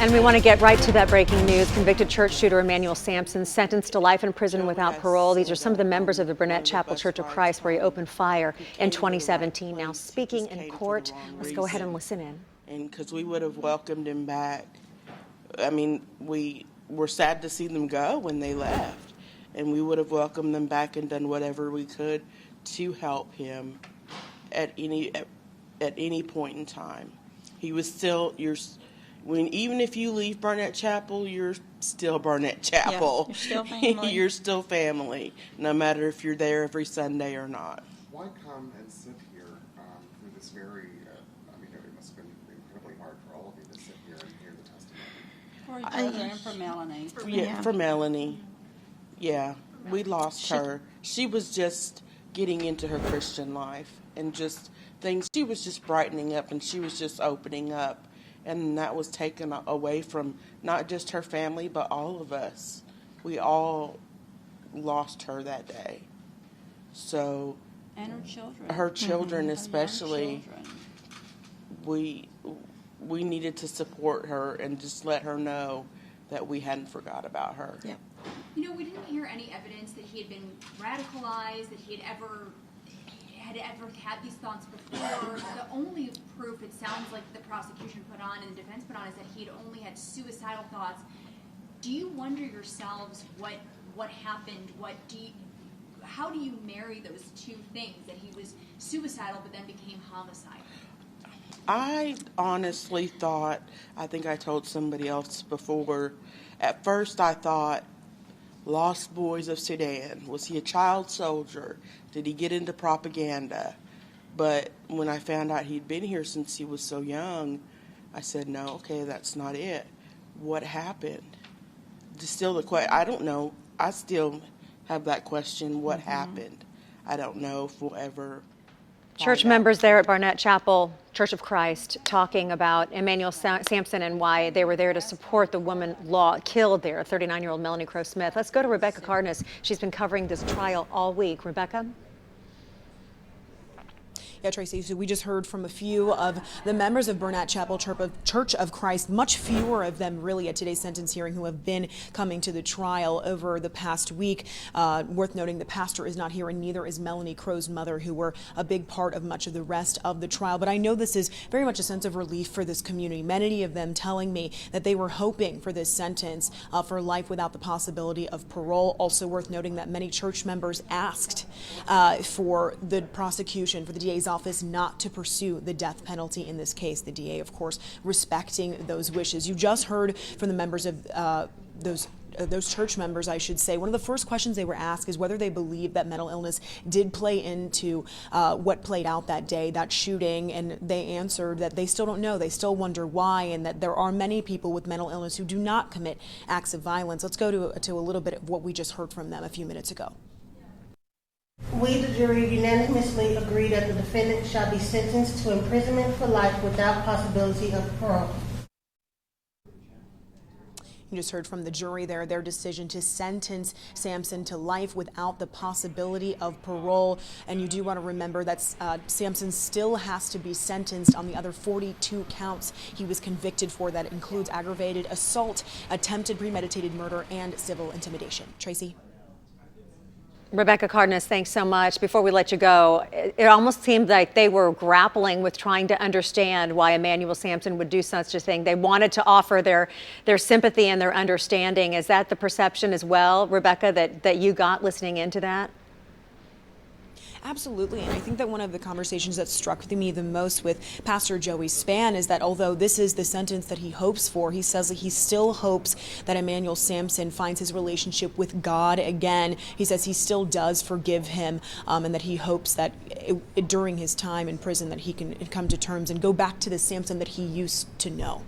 And we want to get right to that breaking news. Convicted church shooter Emmanuel Samson sentenced to life in prison without parole. These are some of the members of the Burnette Chapel Church of Christ where he opened fire in 2017. Now speaking in court, let's go ahead and listen in. And because we would have welcomed him back. I mean, we were sad to see them go when they left. And we would have welcomed them back and done whatever we could to help him at any point in time. He was still even if you leave Burnette Chapel, you're still Burnette Chapel. Yeah, you're still family. You're still family, no matter if you're there every Sunday or not. Why come and sit here through this very, it must have been incredibly hard for all of you to sit here and hear the testimony. For Georgia and for Melanie. For Melanie. Yeah, we lost her. She was just getting into her Christian life and just things. She was just brightening up and she was just opening up. And that was taken away from not just her family, but all of us. We all lost her that day. So, and her children. Her children Mm-hmm. especially. We needed to support her and just let her know that we hadn't forgot about her. Yep. You know, we didn't hear any evidence that he had been radicalized, that he had ever had these thoughts before. The only proof it sounds like the prosecution put on and the defense put on is that he had only had suicidal thoughts. Do you wonder yourselves what happened? How do you marry those two things, that he was suicidal but then became homicidal? I honestly thought, I think I told somebody else before, at first I thought, Lost Boys of Sudan. Was he a child soldier? Did he get into propaganda? But when I found out he'd been here since he was so young, I said, no, okay, that's not it. What happened? Still the question. I don't know. I still have that question. What happened? I don't know if we'll ever. Church members there at Burnette Chapel Church of Christ talking about Emmanuel Samson and why they were there to support the woman killed there, 39-year-old Melanie Crow Smith. Let's go to Rebecca Cardenas. She's been covering this trial all week. Rebecca? Yeah, Tracy, so we just heard from a few of the members of Burnette Chapel Church of Christ, much fewer of them really at today's sentence hearing who have been coming to the trial over the past week. Worth noting the pastor is not here and neither is Melanie Crow's mother, who were a big part of much of the rest of the trial. But I know this is very much a sense of relief for this community. Many of them telling me that they were hoping for this sentence for life without the possibility of parole. Also worth noting that many church members asked for the prosecution, for the DA's office not to pursue the death penalty in this case. The DA, of course, respecting those wishes. You just heard from the members of those church members, I should say. One of the first questions they were asked is whether they believe that mental illness did play into what played out that day, that shooting, and they answered that they still don't know. They still wonder why, and that there are many people with mental illness who do not commit acts of violence. Let's go to a little bit of what we just heard from them a few minutes ago. We, the jury, unanimously agree that the defendant shall be sentenced to imprisonment for life without possibility of parole. You just heard from the jury there, their decision to sentence Samson to life without the possibility of parole. And you do want to remember that Samson still has to be sentenced on the other 42 counts he was convicted for. That includes aggravated assault, attempted premeditated murder, and civil intimidation. Tracy? Rebecca Cardenas, thanks so much. Before we let you go, it almost seemed like they were grappling with trying to understand why Emmanuel Samson would do such a thing. They wanted to offer their sympathy and their understanding. Is that the perception as well, Rebecca, that you got listening into that? Absolutely, and I think that one of the conversations that struck me the most with Pastor Joey Spann is that although this is the sentence that he hopes for, he says that he still hopes that Emmanuel Samson finds his relationship with God again. He says he still does forgive him, and that he hopes that during his time in prison that he can come to terms and go back to the Samson that he used to know.